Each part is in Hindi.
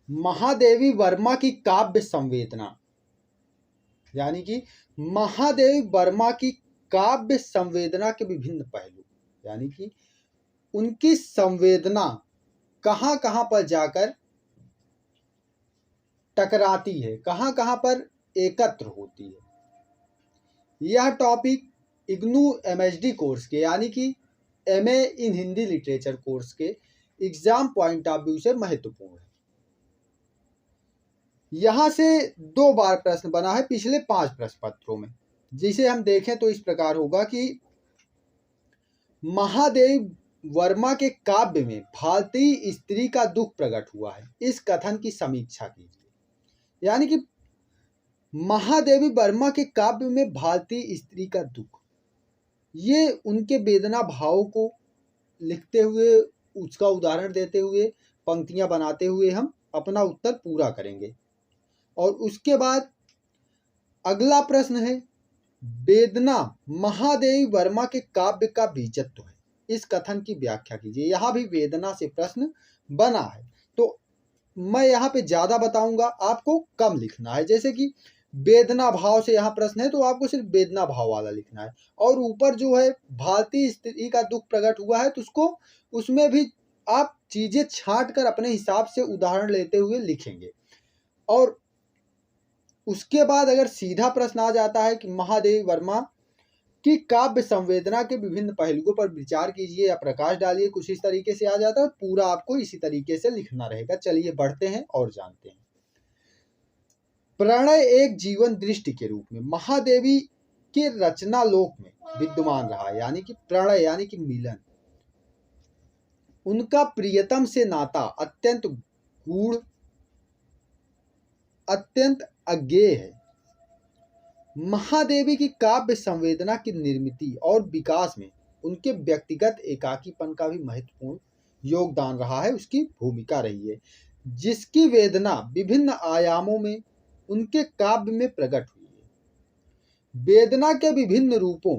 महादेवी वर्मा की काव्य संवेदना, यानी कि महादेवी वर्मा की काव्य संवेदना के विभिन्न पहलू, यानी कि उनकी संवेदना कहाँ कहाँ पर जाकर टकराती है, कहाँ कहाँ पर एकत्र होती है। यह टॉपिक इग्नू एमएचडी कोर्स के, यानी कि एमए इन हिंदी लिटरेचर कोर्स के एग्जाम पॉइंट ऑफ व्यू से महत्वपूर्ण है। यहां से 2 बार प्रश्न बना है पिछले 5 प्रश्न पत्रों में, जिसे हम देखें तो इस प्रकार होगा कि महादेव वर्मा के काव्य में भारतीय स्त्री का दुख प्रकट हुआ है, इस कथन की समीक्षा कीजिए। यानी कि महादेवी वर्मा के काव्य में भारतीय स्त्री का दुख, ये उनके वेदना भाव को लिखते हुए, उसका उदाहरण देते हुए, पंक्तियां बनाते हुए हम अपना उत्तर पूरा करेंगे। और उसके बाद अगला प्रश्न है, वेदना महादेवी वर्मा के काव्य का बीजत्व है, इस कथन की व्याख्या कीजिए। यहाँ भी वेदना से प्रश्न बना है, तो मैं यहाँ पे ज्यादा बताऊंगा, आपको कम लिखना है। जैसे कि वेदना भाव से यहाँ प्रश्न है तो आपको सिर्फ वेदना भाव वाला लिखना है, और ऊपर जो है भारतीय स्त्री का दुख प्रकट हुआ है तो उसको, उसमें भी आप चीजें छांट कर अपने हिसाब से उदाहरण लेते हुए लिखेंगे। और उसके बाद अगर सीधा प्रश्न आ जाता है कि महादेवी वर्मा की काव्य संवेदना के विभिन्न पहलुओं पर विचार कीजिए या प्रकाश डालिए, कुछ इस तरीके से आ जाता है, पूरा आपको इसी तरीके से लिखना रहेगा। चलिए बढ़ते हैं और जानते हैं। प्रणय एक जीवन दृष्टि के रूप में महादेवी के रचना लोक में विद्यमान रहा, यानी कि प्रणय यानी कि मिलन, उनका प्रियतम से नाता अत्यंत गूढ़, अत्यंत अज्ञेय है। महादेवी की काव्य संवेदना की निर्मिति और विकास में उनके व्यक्तिगत एकाकीपन का भी महत्वपूर्ण योगदान रहा है, उसकी भूमिका रही है, जिसकी वेदना विभिन्न आयामों में उनके काव्य में प्रकट हुई है। वेदना के विभिन्न रूपों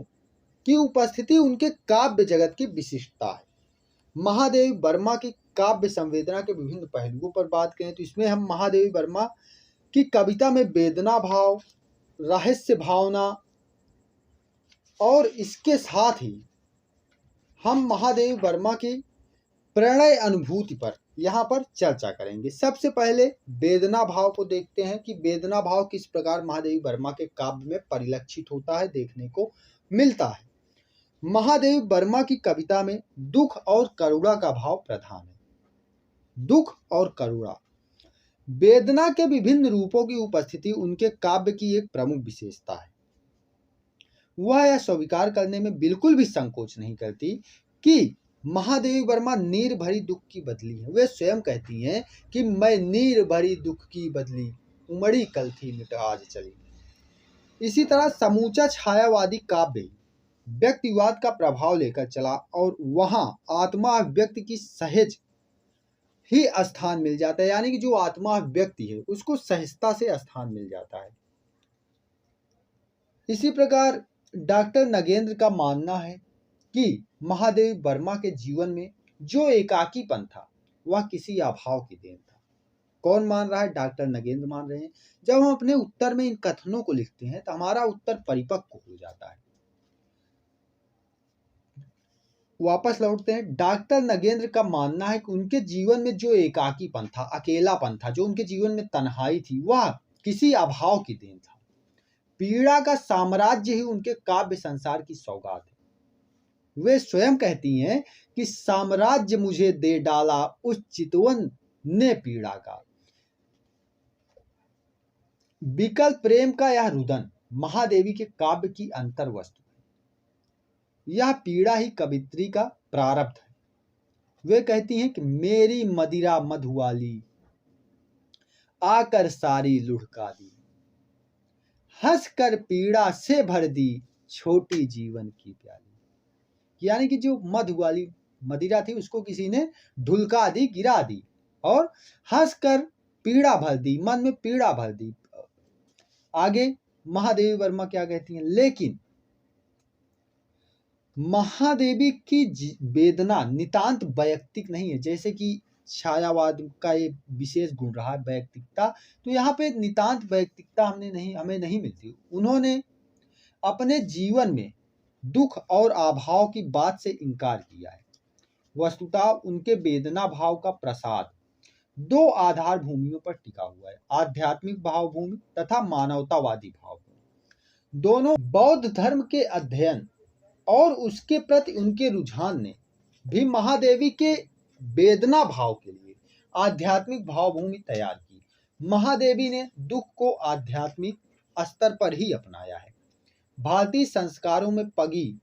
की उपस्थिति उनके काव्य जगत की विशिष्टता है। महादेवी वर्मा की काव्य संवेदना के विभिन्न पहलुओं पर बात करें तो इसमें हम महादेवी वर्मा की कविता में वेदना भाव, रहस्य भावना, और इसके साथ ही हम महादेवी वर्मा की प्रणय अनुभूति पर यहाँ पर चर्चा करेंगे। सबसे पहले वेदना भाव को देखते हैं कि वेदना भाव किस प्रकार महादेवी वर्मा के काव्य में परिलक्षित होता है, देखने को मिलता है। महादेवी वर्मा की कविता में दुख और करुणा का भाव प्रधान है। दुख और करुणा, वेदना के विभिन्न रूपों की उपस्थिति उनके काव्य की एक प्रमुख विशेषता है। वह यह स्वीकार करने में बिल्कुल भी संकोच नहीं करती कि महादेवी वर्मा नीर भरी दुख की बदली है। वे स्वयं कहती हैं कि मैं नीर भरी दुख की बदली, उमड़ी कल थी मिट आज चली। इसी तरह समूचा छायावादी काव्य व्यक्तिवाद का प्रभाव लेकर चला और वहां आत्मा व्यक्ति की सहज ही स्थान मिल जाता है, यानी कि जो आत्मा व्यक्ति है उसको सहजता से स्थान मिल जाता है। इसी प्रकार डॉक्टर नगेंद्र का मानना है कि महादेवी वर्मा के जीवन में जो एकाकीपन था वह किसी अभाव की देन था। कौन मान रहा है? डॉक्टर नगेंद्र मान रहे हैं। जब हम अपने उत्तर में इन कथनों को लिखते हैं तो हमारा उत्तर परिपक्व हो जाता है। वापस लौटते हैं। डॉक्टर नगेंद्र का मानना है कि उनके जीवन में जो एकाकीपन था, अकेलापन था, जो उनके जीवन में तन्हाई थी, वह किसी अभाव की देन था। पीड़ा का साम्राज्य ही उनके काव्य संसार की सौगात है। वे स्वयं कहती हैं कि साम्राज्य मुझे दे डाला उस चितवन ने पीड़ा का। विकल प्रेम का यह रुदन महादेवी के काव्य की अंतर वस्तु है। यह पीड़ा ही कवित्री का प्रारब्ध है। वे कहती हैं कि मेरी मदिरा मधुवाली आकर सारी लुढ़का दी, हंस कर पीड़ा से भर दी छोटी जीवन की प्याली। यानी कि जो मधुवाली मदिरा थी उसको किसी ने ढुलका दी, गिरा दी, और हंस कर पीड़ा भर दी, मन में पीड़ा भर दी। आगे महादेवी वर्मा क्या कहती हैं? लेकिन महादेवी की वेदना नितांत वैयक्तिक नहीं है, जैसे कि छायावाद का ये विशेष गुण रहा है, वैयक्तिकता। तो यहाँ पे नितांत वैयक्तिकता हमें नहीं मिलती। उन्होंने अपने जीवन में दुख और अभाव की बात से इनकार किया है। वस्तुतः उनके वेदना भाव का प्रसाद दो आधार भूमियों पर टिका हुआ है, आध्यात्मिक भाव भूमि तथा मानवतावादी भाव भूमि। दोनों बौद्ध धर्म के अध्ययन और उसके प्रति उनके रुझान ने भी महादेवी के वेदना भाव के लिए आध्यात्मिक भाव भूमि तैयार की। महादेवी ने दुख को आध्यात्मिक स्तर पर ही अपनाया है। भारतीय संस्कारों में पगी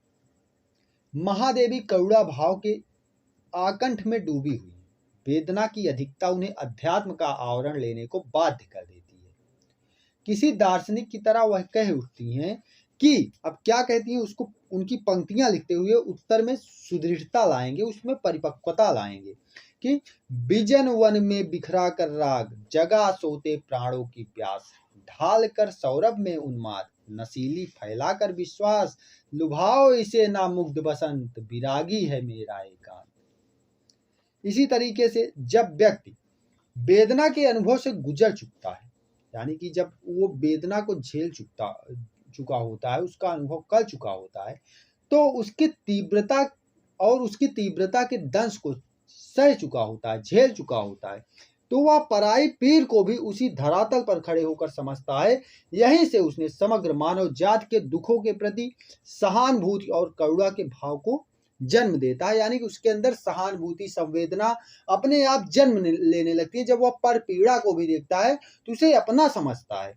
महादेवी करुणा भाव के आकंठ में डूबी हुई। वेदना की अधिकता उन्हें अध्यात्म का आवरण लेने को बाध्य कर देती है। किसी दार्शनिक की तरह वह कह उठती हैं कि, अब क्या कहती हैं उसको उनकी पंक्तियां लिखते हुए उत्तर में सुदृढ़ता लाएंगे, उसमें परिपक्वता लाएंगे कि विजन वन में बिखरा कर राग, जगा सोते प्राणों की प्यास, ढाल कर सौरभ में उन्माद, नशीली फैलाकर विश्वास, लुभाओ इसे ना मुग्ध बसंत, विरागी है मेरा एकांत। इसी तरीके से जब व्यक्ति वेदना के अनुभव से गुजर चुकता है, यानी कि जब वो वेदना को झेल चुका होता है, उसका अनुभव कर चुका होता है, तो उसकी तीव्रता के दंश को सह चुका होता है, झेल चुका होता है, तो वह पराई पीर को भी उसी धरातल पर खड़े होकर समझता है। यहीं से उसने समग्र मानव जाति के दुखों के प्रति सहानुभूति और करुणा के भाव को जन्म देता है, यानी कि उसके अंदर सहानुभूति, संवेदना अपने आप जन्म लेने लगती है। जब वह पर पीड़ा को भी देखता है तो उसे अपना समझता है।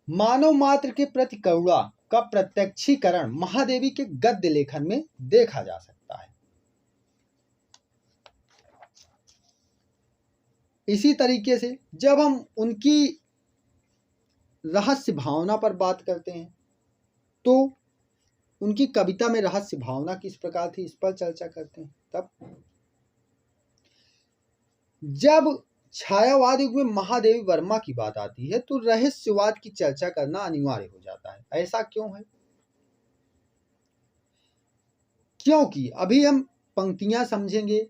मानव मात्र के प्रति करुणा का प्रत्यक्षीकरण महादेवी के गद्य लेखन में देखा जा सकता है। इसी तरीके से जब हम उनकी रहस्य भावना पर बात करते हैं तो उनकी कविता में रहस्य भावना किस प्रकार थी, इस पर चर्चा करते हैं। तब जब छायावाद युग में महादेवी वर्मा की बात आती है तो रहस्यवाद की चर्चा करना अनिवार्य हो जाता है। ऐसा क्यों है? क्योंकि अभी हम पंक्तियां समझेंगे,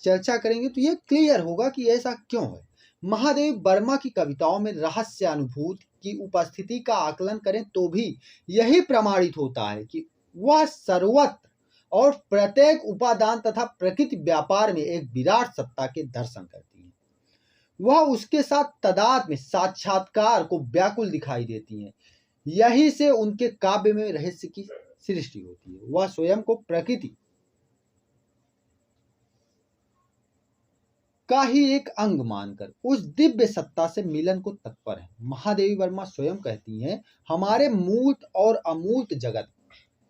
चर्चा करेंगे तो यह क्लियर होगा कि ऐसा क्यों है। महादेवी वर्मा की कविताओं में रहस्य अनुभूति की उपस्थिति का आकलन करें तो भी यही प्रमाणित होता है कि वह सर्वत्र और प्रत्येक उपादान तथा प्रकृति व्यापार में एक विराट सत्ता के दर्शन करती है। वह उसके साथ तदाद में साक्षात्कार को व्याकुल दिखाई देती हैं। यही से उनके काव्य में रहस्य की सृष्टि होती है। वह स्वयं को प्रकृति का ही एक अंग मानकर उस दिव्य सत्ता से मिलन को तत्पर है। महादेवी वर्मा स्वयं कहती हैं, हमारे मूर्त और अमूर्त जगत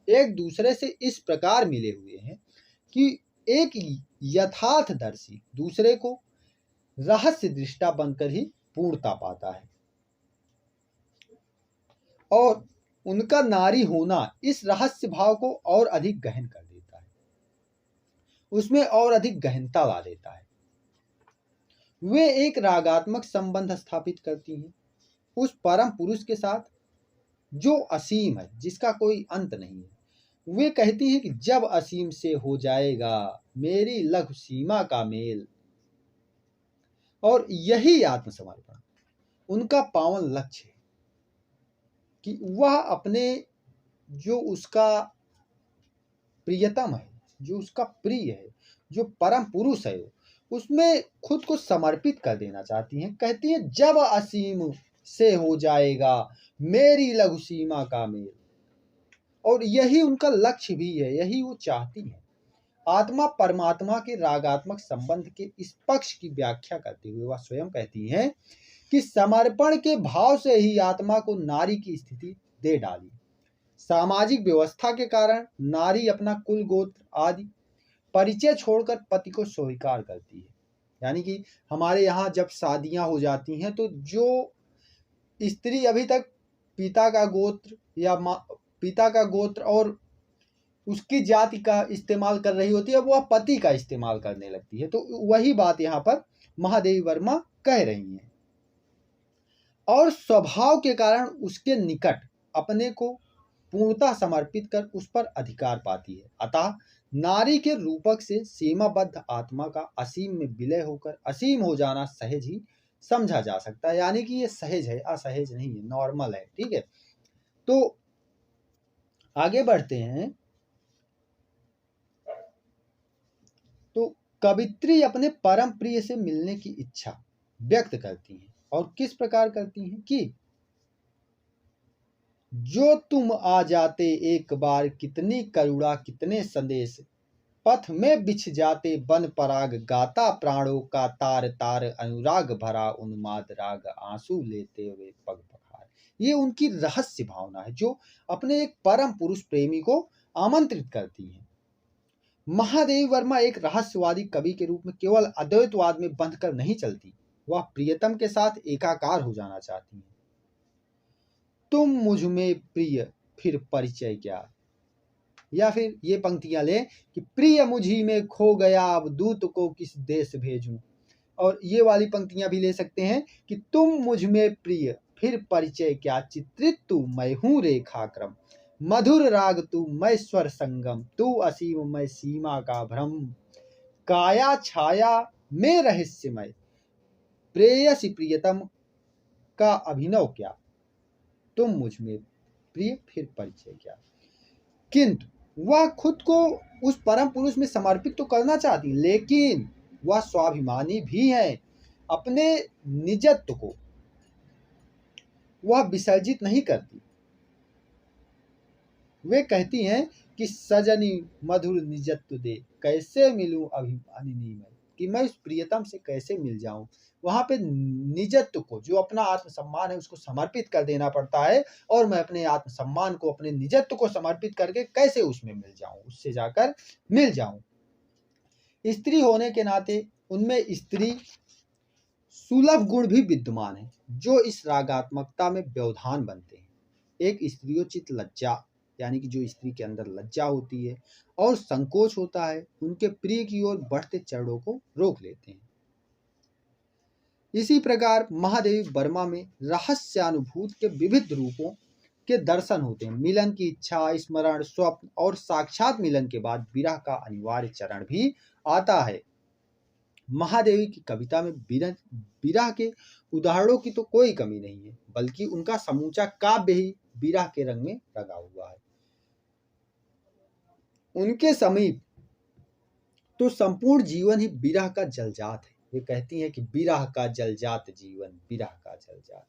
एक दूसरे से इस प्रकार मिले हुए हैं कि एक यथार्थदर्शी दूसरे को रहस्य दृष्टा बनकर ही पूर्णता पाता है। और उनका नारी होना इस रहस्य भाव को और अधिक गहन कर देता है, उसमें और अधिक गहनता ला देता है। वे एक रागात्मक संबंध स्थापित करती हैं उस परम पुरुष के साथ जो असीम है, जिसका कोई अंत नहीं है। वे कहती हैं कि जब असीम से हो जाएगा मेरी लघु सीमा का मेल, और यही आत्मसमर्पण उनका पावन लक्ष्य है कि वह अपने जो उसका प्रियतम है, जो उसका प्रिय है, जो परम पुरुष है, उसमें खुद को समर्पित कर देना चाहती हैं। कहती हैं जब असीम से हो जाएगा मेरी लघु सीमा का मेल, और यही उनका लक्ष्य भी है, यही वो चाहती हैं। आत्मा परमात्मा के रागात्मक संबंध के इस पक्ष की व्याख्या करते हुए वह स्वयं कहती हैं कि समर्पण के भाव से ही आत्मा को नारी की स्थिति दे डाली। सामाजिक व्यवस्था के कारण नारी अपना कुल गोत्र आदि परिचय छोड़कर पति को स्वीकार करती है। यानी कि हमारे यहाँ जब शादियां हो जाती हैं तो जो स्त्री अभी तक पिता का गोत्र या पिता का गोत्र और उसकी जाति का इस्तेमाल कर रही होती है, वह पति का इस्तेमाल करने लगती है। तो वही बात यहाँ पर महादेवी वर्मा कह रही हैं। और स्वभाव के कारण उसके निकट अपने को पूर्णतः समर्पित कर उस पर अधिकार पाती है। अतः नारी के रूपक से सीमाबद्ध आत्मा का असीम में विलय होकर असीम हो जाना सहज ही समझा जा सकता है। यानी कि ये सहज है, असहज नहीं है, नॉर्मल है। ठीक है, तो आगे बढ़ते हैं। तो कवित्री अपने परम प्रिय से मिलने की इच्छा व्यक्त करती हैं और किस प्रकार करती हैं कि जो तुम आ जाते एक बार, कितनी करुणा कितने संदेश, पथ में बिछ जाते बन पराग, गाता प्राणों का तार तार, अनुराग भरा उन्माद राग, आंसू लेते हुए पग पखार। ये उनकी रहस्य भावना है जो अपने एक परम पुरुष प्रेमी को आमंत्रित करती है। महादेवी वर्मा एक रहस्यवादी कवि के रूप में केवल अद्वैतवाद में बंधकर नहीं चलती, वह प्रियतम के साथ एकाकार हो जाना चाहती हैं। तुम मुझ में प्रिय फिर परिचय क्या, या फिर ये पंक्तियां लें कि प्रिय मुझी में खो गया, अब दूत को किस देश भेजूं। और ये वाली पंक्तियां भी ले सकते हैं कि तुम मुझ में प्रिय फिर परिचय क्या, चित्रित तू मैं हूं रेखाक्रम, मधुर राग तू मैं स्वर संगम, तू असीम मैं सीमा का भ्रम, काया छाया में रहस्यमय, प्रेयसी प्रियतम का अभिनव क्या, तुम मुझ में प्रिय फिर परिचय क्या। किंतु वह खुद को उस परम पुरुष में समर्पित तो करना चाहती, लेकिन वह स्वाभिमानी भी है। अपने निजत्व को वह विसर्जित नहीं करती। वे कहती हैं कि सजनी मधुर निजत्व दे, कैसे मिलूं अभिमानिनी में, कि मैं उस प्रियतम से कैसे मिल जाऊं। वहां पे निजत्व को, जो अपना आत्मसम्मान है, उसको समर्पित कर देना पड़ता है, और मैं अपने आत्मसम्मान को, अपने निजत्व को समर्पित करके कैसे उसमें मिल जाऊं, उससे जाकर मिल जाऊं। स्त्री होने के नाते उनमें स्त्री सुलभ गुण भी विद्यमान है, जो इस रागात्मकता में व्यवधान बनते हैं। एक स्त्रियोचित लज्जा, यानी कि जो स्त्री के अंदर लज्जा होती है और संकोच होता है, उनके प्रिय की ओर बढ़ते चरणों को रोक लेते हैं। इसी प्रकार महादेवी वर्मा में रहस्यानुभूत के विविध रूपों के दर्शन होते हैं। मिलन की इच्छा, स्मरण, स्वप्न और साक्षात मिलन के बाद विरह का अनिवार्य चरण भी आता है। महादेवी की कविता में विरह के उदाहरणों की तो कोई कमी नहीं है, बल्कि उनका समूचा काव्य ही विरह के रंग में रंगा हुआ है। उनके समीप तो संपूर्ण जीवन ही विरह का जलजात है। वे कहती हैं कि विरह का जलजात जीवन, विरह का जलजात।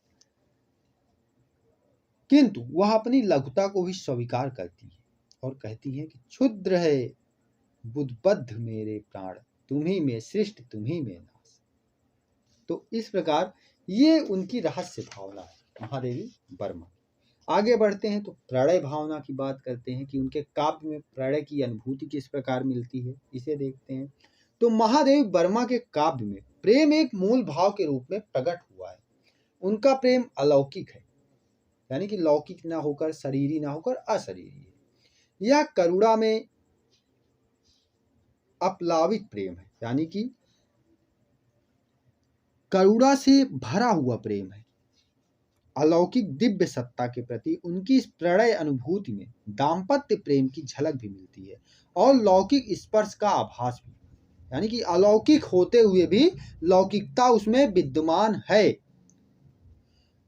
किंतु वह अपनी लघुता को भी स्वीकार करती है और कहती है कि क्षुद्र है बुद्बद्ध मेरे प्राण, तुम्ही में सृष्टि तुम्ही में नाश। तो इस प्रकार ये उनकी रहस्य भावना है महादेवी वर्मा। आगे बढ़ते हैं तो प्रणय भावना की बात करते हैं कि उनके काव्य में प्रणय की अनुभूति किस प्रकार मिलती है, इसे देखते हैं। तो महादेवी वर्मा के काव्य में प्रेम एक मूल भाव के रूप में प्रकट हुआ है। उनका प्रेम अलौकिक है, यानी कि लौकिक ना होकर, शरीरी ना होकर अशरीरी है। यह करुणा में अपलावित प्रेम है, यानी कि करुणा से भरा हुआ प्रेम है। अलौकिक दिव्य सत्ता के प्रति उनकी इस प्रणय अनुभूति में दाम्पत्य प्रेम की झलक भी मिलती है और लौकिक स्पर्श का आभास भी, यानी कि अलौकिक होते हुए भी लौकिकता उसमें विद्यमान है।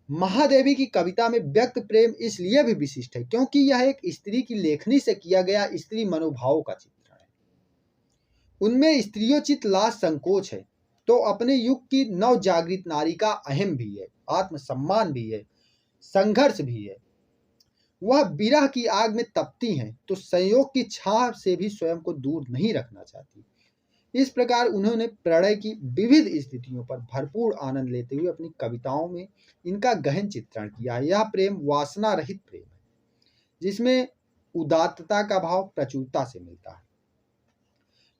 महादेवी की कविता में व्यक्त प्रेम इसलिए भी विशिष्ट है क्योंकि यह एक स्त्री की लेखनी से किया गया स्त्री मनोभावों का चित्रण है। उनमें स्त्रियोचित लाज संकोच है, तो अपने युग की नव जागृत नारी का अहम भी है, आत्मसम्मान भी है, संघर्ष भी है। वह विरह की आग में तपती हैं तो संयोग की छाह से भी स्वयं को दूर नहीं रखना चाहती। इस प्रकार उन्होंने प्रणय की विविध स्थितियों पर भरपूर आनंद लेते हुए अपनी कविताओं में इनका गहन चित्रण किया है। यह प्रेम वासना रहित प्रेम है, जिसमें उदात्तता का भाव प्रचुरता से मिलता है।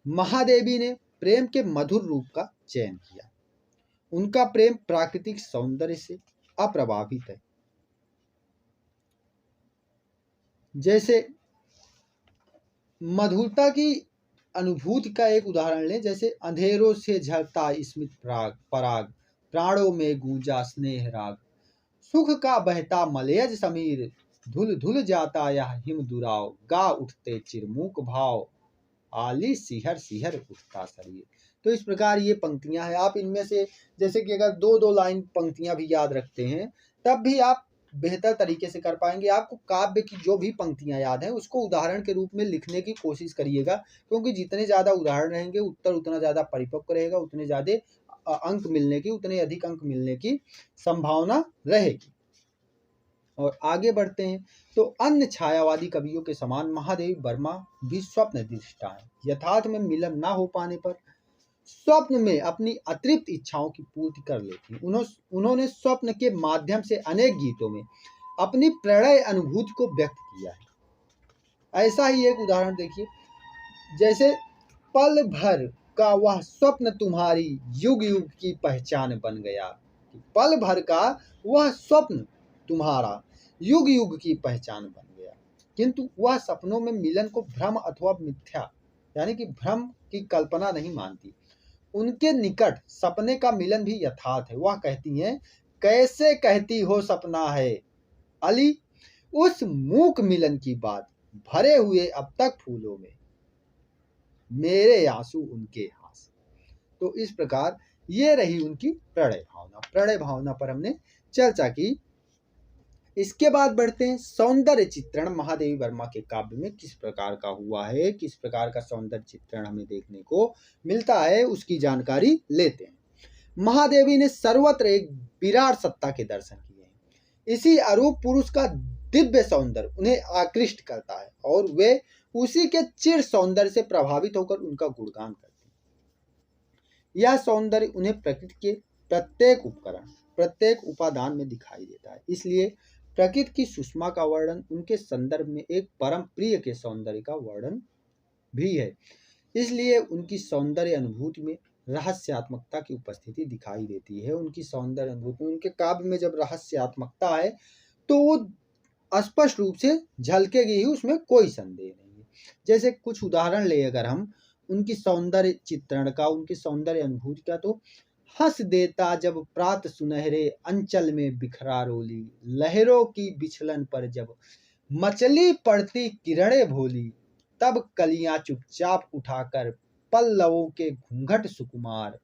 महादेवी ने प्रेम के मधुर रूप का चयन किया। उनका प्रेम प्राकृतिक सौंदर्य से अप्रभावित है। जैसे मधुरता की अनुभूति का एक उदाहरण लें, जैसे अंधेरों से झरता स्मित पराग, प्राणों में गूंजा स्नेह राग, सुख का बहता मलयज समीर, धुल धुल जाता यह हिम दुराव, गा उठते चिरमुक भाव, आली सिहर सिहर उठता शरीर। तो इस प्रकार ये पंक्तियां हैं। आप इनमें से जैसे कि अगर दो दो लाइन पंक्तियां भी याद रखते हैं तब भी आप बेहतर तरीके से कर पाएंगे। आपको काव्य की जो भी पंक्तियां याद हैं उसको उदाहरण के रूप में लिखने की कोशिश करिएगा, क्योंकि जितने ज़्यादा उदाहरण रहेंगे उत्तर उतना ज़्यादा परिपक्व रहेगा, उतने ज़्यादा अंक मिलने की, उतने अधिक अंक मिलने की संभावना रहेगी। और आगे बढ़ते हैं तो अन्य छायावादी कवियों के समान महादेवी वर्मा भी स्वप्न दृष्टा है। यथार्थ में मिलन ना हो पाने पर स्वप्न में अपनी अतृप्त इच्छाओं की पूर्ति कर लेती हैं। उन्होंने स्वप्न के माध्यम से अनेक गीतों में अपनी प्रणय अनुभूति को व्यक्त किया है। ऐसा ही एक उदाहरण देखिए, जैसे पल भर का वह स्वप्न तुम्हारी युग युग की पहचान बन गया। पल भर का वह स्वप्न तुम्हारा युग युग की पहचान बन गया, किंतु वह सपनों में मिलन को भ्रम अथवा मिथ्या यानी कि भ्रम की कल्पना नहीं मानती। उनके निकट सपने का मिलन भी यथार्थ है। वह कहती हैं, कैसे कहती हो सपना है अली, उस मूक मिलन की बात, भरे हुए अब तक फूलों में मेरे आंसू उनके हाथ। तो इस प्रकार ये रही उनकी प्रणय भावना। प्रणय भावना पर हमने चर्चा की। इसके बाद बढ़ते हैं सौंदर्य चित्रण महादेवी वर्मा के काव्य में किस प्रकार का हुआ है, किस प्रकार का सौंदर्य चित्रण हमें देखने को मिलता है, उसकी जानकारी लेते हैं। महादेवी ने सर्वत्र एक विराट सत्ता के दर्शन किए हैं। इसी अरूप पुरुष का दिव्य सौंदर्य उन्हें आकृष्ट करता है और वे उसी के चिर सौंदर्य से प्रभावित होकर उनका गुणगान करते हैं। यह सौंदर्य उन्हें प्रकृति के प्रत्येक उपकरण, प्रत्येक उपादान में दिखाई देता है। इसलिए प्रकृति की सुषमा का वर्णन उनके संदर्भ में एक परम प्रिय के सौंदर्य का वर्णन भी है। इसलिए उनकी सौंदर्य अनुभूति में रहस्यात्मकता की उपस्थिति दिखाई देती है। उनकी सौंदर्य अनुभूति में, उनके काव्य में जब रहस्यात्मकता है तो वो स्पष्ट रूप से झलकेगी ही, उसमें कोई संदेह नहीं है। जैसे कुछ उदाहरण ले अगर हम उनकी सौंदर्य चित्रण का, उनकी सौंदर्य अनुभूति का, तो हंस देता जब प्रात सुनहरे अंचल में बिखरा रोली, लहरों की बिछलन पर जब मचली पड़ती किरणें भोली, तब कलियां चुपचाप उठाकर पल्लवों के घूंघट सुकुमार,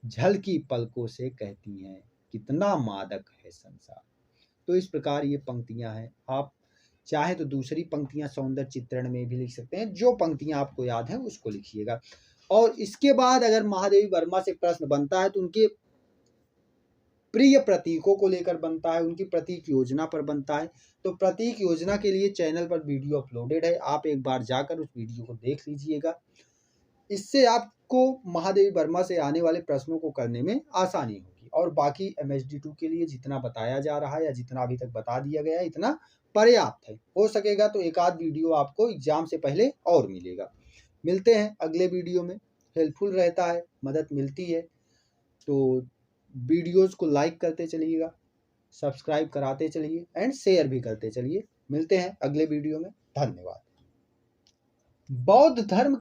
झलकी पलकों से कहती हैं कितना मादक है संसार। तो इस प्रकार ये पंक्तियां हैं। आप चाहे तो दूसरी पंक्तियां सौंदर्य चित्रण में भी लिख सकते हैं। जो पंक्तियां आपको याद हैं उसको लिखिएगा। और इसके बाद अगर महादेवी वर्मा से प्रश्न बनता है तो उनके प्रिय प्रतीकों को लेकर बनता है, उनकी प्रतीक योजना पर बनता है। तो प्रतीक योजना के लिए चैनल पर वीडियो अपलोडेड है, आप एक बार जाकर उस वीडियो को देख लीजिएगा। इससे आपको महादेवी वर्मा से आने वाले प्रश्नों को करने में आसानी होगी। और बाकी MSD2 के लिए जितना बताया जा रहा है या जितना अभी तक बता दिया गया है इतना पर्याप्त है। हो सकेगा तो एक आध वीडियो आपको एग्जाम से पहले और मिलेगा। मिलते हैं अगले वीडियो में। हेल्पफुल रहता है, मदद मिलती है, तो वीडियोस को लाइक करते चलिएगा, सब्सक्राइब कराते चलिए एंड शेयर भी करते चलिए। मिलते हैं अगले वीडियो में। धन्यवाद। बौद्ध धर्म